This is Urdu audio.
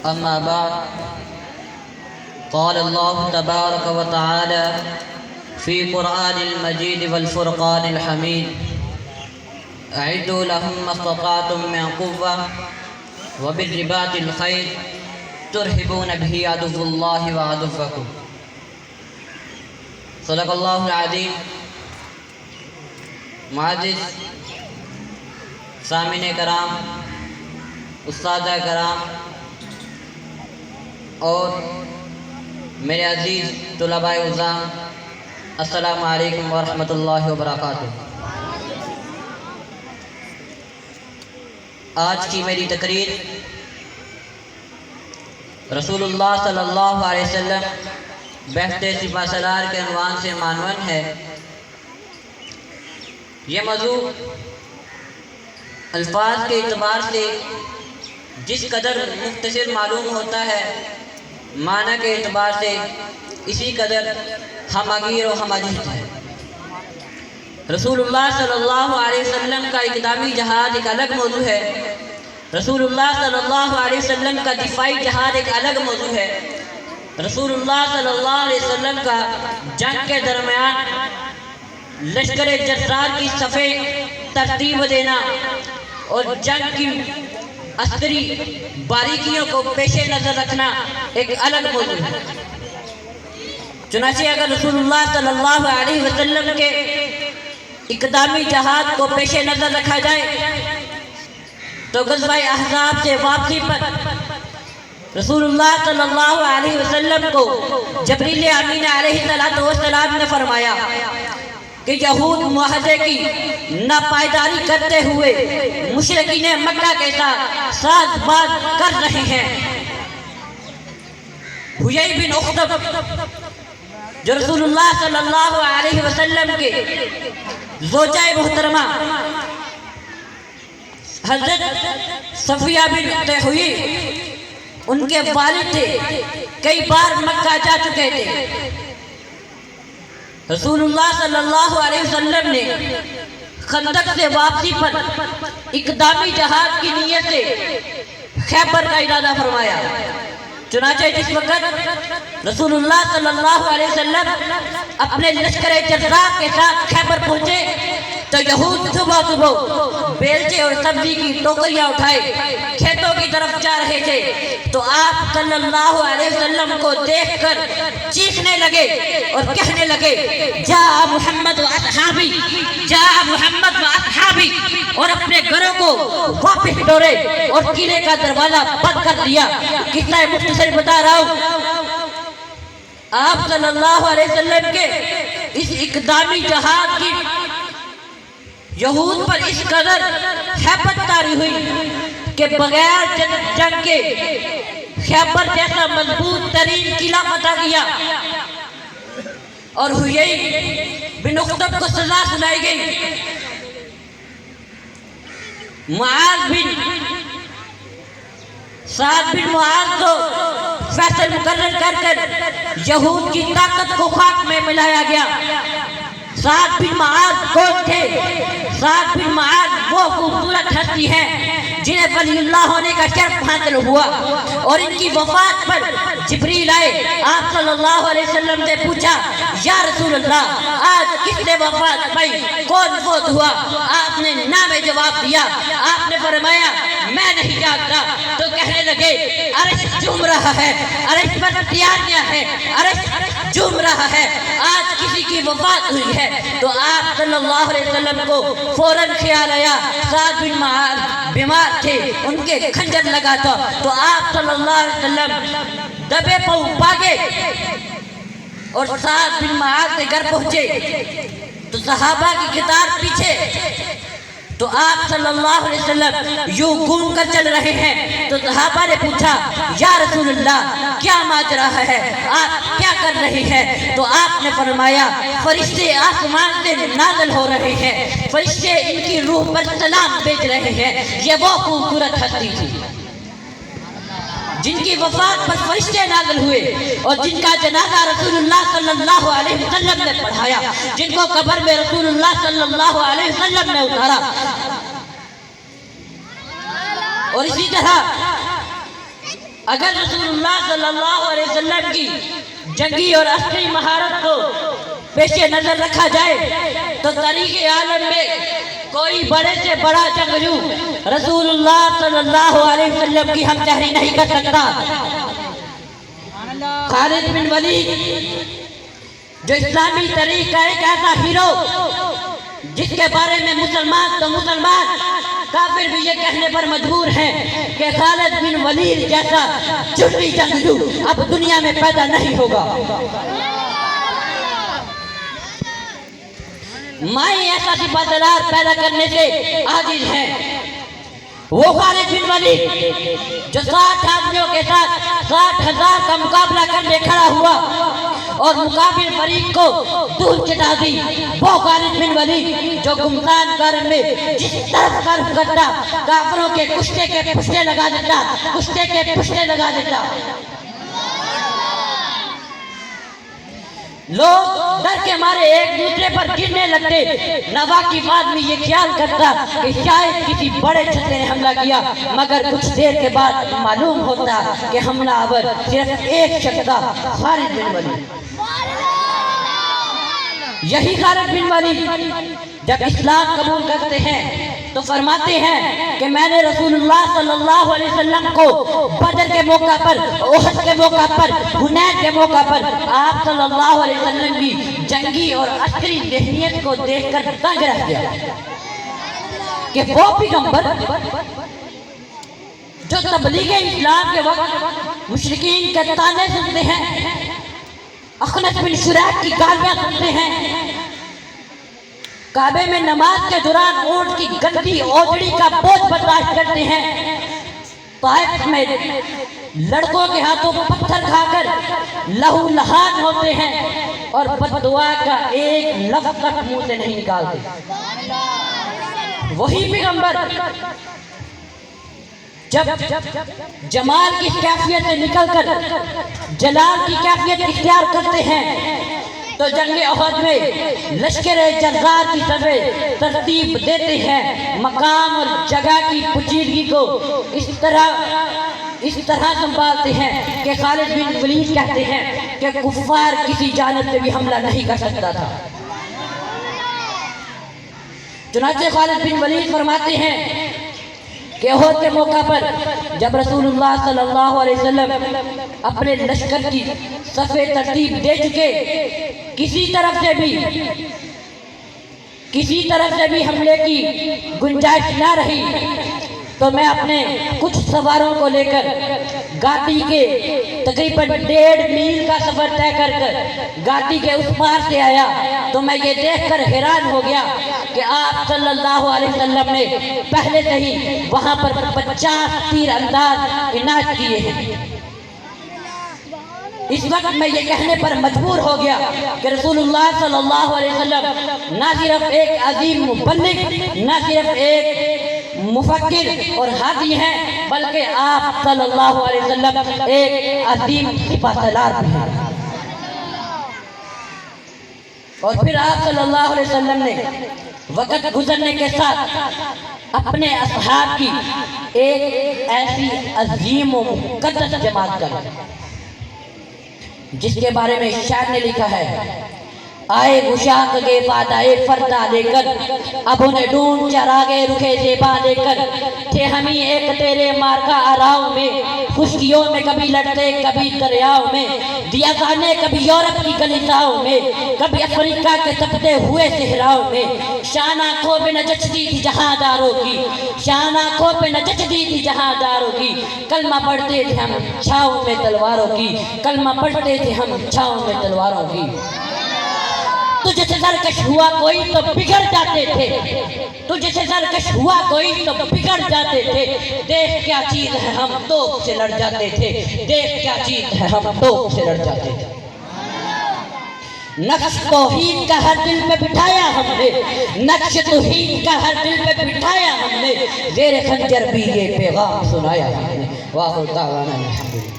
أما بعد قال الله تبارك وتعالى في قرآن المجيد والفرقان الحميد أعدوا لهم ما استطعتم من قوة وبالرباط الخير ترهبون به عدو الله وعدوكم صدق اللہ العظیم۔ معزز سامعین کرام، اساتذہ کرام اور میرے عزیز طلباء عزام، السلام علیکم ورحمۃ اللہ وبرکاتہ۔ آج کی میری تقریر رسول اللہ صلی اللہ علیہ وسلم بہت سپہ سالار کے عنوان سے معنون ہے۔ یہ موضوع الفاظ کے اعتبار سے جس قدر مختصر معلوم ہوتا ہے، معنی کے اعتبار سے اسی قدر ہم گیر و ہم عجیب ہے۔ رسول اللہ صلی اللہ علیہ وسلم کا اقدامی جہاد ایک الگ موضوع ہے، رسول اللہ صلی اللہ علیہ وسلم کا دفاعی جہاد ایک الگ موضوع ہے، رسول اللہ صلی اللہ علیہ وسلم کا جنگ کے درمیان لشکر جسار کی صفیں ترتیب دینا اور جنگ کی عسکری باریکیوں کو پیش نظر رکھنا ایک الگ موضوع ہے۔ چنانچہ اگر رسول اللہ صلی اللہ علیہ وسلم کے اقدامی جہاد کو پیش نظر رکھا جائے تو غزوہ احزاب سے واپسی پر رسول اللہ صلی اللہ علیہ وسلم کو جبریل امین علیہ السلام نے فرمایا کہ یہود معاہدے کی ناپائیداری کرتے ہوئے مشرکین مکہ کے ساتھ ساز باز کر رہے ہیں۔ حیی بن اخطب جو رسول اللہ صلی اللہ علیہ وسلم کے زوجہ محترمہ حضرت صفیہ بنت حیی ان کے والد تھے، کئی بار مکہ جا چکے تھے۔ رسول اللہ صلی اللہ علیہ وسلم نے خندق سے واپسی پر اقدامی جہاد کی نیت سے خیبر کا ارادہ فرمایا۔ چنانچہ جس وقت رسول اللہ صلی اللہ علیہ وسلم اپنے لشکر جزار کے ساتھ خیبر پہنچے تو یہود صبح صبح بیلچے اور سبزی کی ٹوکریاں اٹھائے کھیتوں کی طرف جا رہے تھے تو آپ صلی اللہ علیہ وسلم کو دیکھ کر چیخنے لگے اور کہنے لگے جا محمد و اصحابی، جا محمد و اصحابی، اور اپنے گھروں کو واپس دوڑے اور قلعے کا دروازہ بند کر دیا۔ قصہ مختصر بتا رہا ہوں۔ آپ صلی اللہ علیہ وسلم کے اس اقدامی جہاد کی یہود پر اس قدر ہیبت طاری ہوئی کہ بغیر جنگ کے خیبر جیسا مضبوط ترین قلعہ فتح کیا اور حیی بن اخطب کو سزا سنائی گئی۔ معاذ بن سعد بن معاذ کو فیصل مقرر کر کر یہود کی طاقت کو خاک میں ملایا گیا۔ سعد بن معاذ کون تھے؟ سعد بن معاذ وہ خوبصورت ہستی ہیں جنہیں ولی اللہ ہونے کا شرف حاصل ہوا، اور ان کی وفات پر جبریل آئے، آپ صلی اللہ علیہ وسلم نے پوچھا یا رسول اللہ آج کس نے وفات پائی، کون فوت ہوا؟ آپ نے نام جواب دیا۔ آپ نے فرمایا میں نہیں جانتا۔ تو کہنے لگے عرش جھوم رہا ہے، عرش پر تیاریاں ہیں، عرش جھوم رہا ہے، آج کسی کی وفات ہوئی ہے۔ تو آپ صلی اللہ علیہ وسلم کو فوراً خیال آیا سعد بن معاذ بیمار تھے، ان کے خنجر لگا تھا۔ تو آپ صلی اللہ علیہ وسلم دبے پاؤں بھاگے اور سعد بن معاذ کے گھر پہنچے تو صحابہ کی قطار پیچھے، تو آپ صلی اللہ علیہ وسلم یوں گھوم کر چل رہے ہیں۔ تو صحابہ نے پوچھا یا رسول اللہ کیا ماجرا ہے، آپ کیا کر رہے ہیں؟ تو آپ نے فرمایا فرشتے آسمان سے نازل ہو رہے ہیں، فرشتے ان کی روح پر سلام بھیج رہے ہیں۔ یہ وہ خوبصورت ہستی تھی جن کی وفات پر فرشتے نازل ہوئے اور جن کا جنازہ رسول اللہ صلی اللہ علیہ وسلم نے پڑھایا، جن کو قبر میں رسول اللہ صلی اللہ علیہ وسلم نے اتارا۔ اور اسی طرح اگر رسول اللہ صلی اللہ علیہ وسلم کی جنگی اور عسکری مہارت کو پیش نظر رکھا جائے تو تاریخ عالم میں کوئی بڑے سے بڑا جنگجو رسول اللہ صلی اللہ علیہ وسلم کی ہم تحری نہیں کر سکتا۔ خالد بن ولید جو اسلامی تاریخ کا ایک ایسا ہیرو جس کے بارے میں مسلمان تو مسلمان کافر بھی یہ کہنے پر مجبور ہیں کہ خالد بن ولید جیسا جرمی جنگجو اب دنیا میں پیدا نہیں ہوگا۔ مائیں ایسا سپاسالار پیدا کرنے سے عاجز ہیں۔ وہ خالد بن ولید جو 60 آدمیوں کے ساتھ 60,000 کا مقابلہ کرنے کھڑا ہوا اور مقابل فریق کو دھول چٹا دی، وہ خالد بن ولید جو گمسان گارن میں جس طرف رخ کرتا کافروں کے کشتے کے پشتے لگا دیتا، کشتے کے پشتے لگا دیتا۔ لوگ ڈر کے مارے ایک دوسرے پر گرنے لگتے۔ نواقف آدمی یہ خیال کرتا کہ شاید کسی بڑے چھتے نے حملہ کیا، مگر کچھ دیر کے بعد معلوم ہوتا کہ حملہ آور صرف ایک شخص تھا، خالد بن ولید۔ یہی خالد بن ولید جب اسلام قبول کرتے ہیں تو فرماتے ہیں کہ میں نے رسول اللہ صلی اللہ علیہ وسلم کو بدر کے موقع پر، احد کے موقع پر، حنین کے موقع پر آپ صلی اللہ علیہ وسلم کی جنگی اور عسکری ذہنیت کو دیکھ کر دنگ رہ گیا کہ وہ پیغمبر جو تبلیغ اسلام کے وقت مشرکین کے طعنے سنتے ہیں، اخنس بن شریح کی گالیاں سنتے ہیں، کعبے میں نماز کے دوران اونٹ کی گندی اوجڑی کا بوجھ برداشت کرتے ہیں، طائف میں لڑکوں کے ہاتھوں پتھر کھا کر لہو لہان ہوتے ہیں اور بد دعا کا ایک لفظ تک منہ سے نہیں نکالتے۔ وہی پیغمبر جب جمال کی کیفیت سے نکل کر جلال کی کیفیت اختیار کرتے ہیں تو جنگ احد میں لشکر جرار کی سبے ترتیب دیتے ہیں، مقام اور جگہ کی پوشیدگی کو اس طرح سنبھالتے ہیں کہ خالد بن ولید کہتے ہیں کہ کفار کسی جانب سے بھی حملہ نہیں کر سکتا تھا۔ چنانچہ خالد بن ولید فرماتے ہیں کہ احد کے موقع پر جب رسول اللہ صلی اللہ علیہ وسلم اپنے لشکر کی صفے ترتیب دے چکے، کسی طرف سے بھی حملے کی گنجائش نہ رہی، تو میں اپنے کچھ سواروں کو لے کر گاٹی کے تقریباً 1.5 میل کا سفر طے کر گاٹی کے اس پار سے آیا تو میں یہ دیکھ کر حیران ہو گیا کہ آپ صلی اللہ علیہ وسلم نے پہلے سے ہی وہاں پر 50 تیر انداز عنایت کیے ہیں۔ اس وقت میں یہ کہنے پر مجبور ہو گیا کہ رسول اللہ صلی اللہ علیہ وسلم نہ صرف ایک عظیم مبلغ، نہ صرف ایک مفکر اور ہادی ہیں، بلکہ آپ صلی اللہ علیہ وسلم ایک عظیم سپاسالار بھی ہیں۔ اور پھر آپ صلی اللہ علیہ وسلم نے وقت گزرنے کے ساتھ اپنے اصحاب کی ایک ایسی عظیم و مقدس جماعت کر جس کے بارے میں شاعر نے لکھا ہے، آئے گشاک کے بعد آئے فردہ لے کر، اب انہیں ڈھونڈ چراغے رکھے زیبا لے کر، تھے ہمیں ایک تیرے مارکا آراؤں میں، خشکیوں میں کبھی لڑتے کبھی دریاؤں میں، دیا کھانے کبھی یورپ کی گلیساؤں میں، کبھی افریقہ کے تپتے ہوئے صحراؤں میں، شان آنکھوں پہ نہ جچتی تھی جہاں داروں کی، شان آنکھوں پہ نہ جچتی تھی جہاں داروں کی، کلمہ پڑھتے تھے ہم چھاؤں میں تلواروں کی، کلمہ پڑھتے تھے ہم چھاؤں میں تلواروں کی۔ تجھ سے سرکش ہوا کوئی تو بگڑ جاتے تھے، تجھ سے سرکش ہوا کوئی تو بگڑ جاتے تھے، دیکھ کیا چیز ہے ہم توپ سے لڑ جاتے تھے، دیکھ کیا چیز ہے ہم توپ سے لڑ جاتے تھے۔ نقش توحید کا ہر دل پہ بٹھایا ہم نے، نقش توحید کا ہر دل پہ بٹھایا ہم نے، زیر خنجر بھی یہ پیغام سنایا ہم نے۔ واہ دعوانا الحمدللہ۔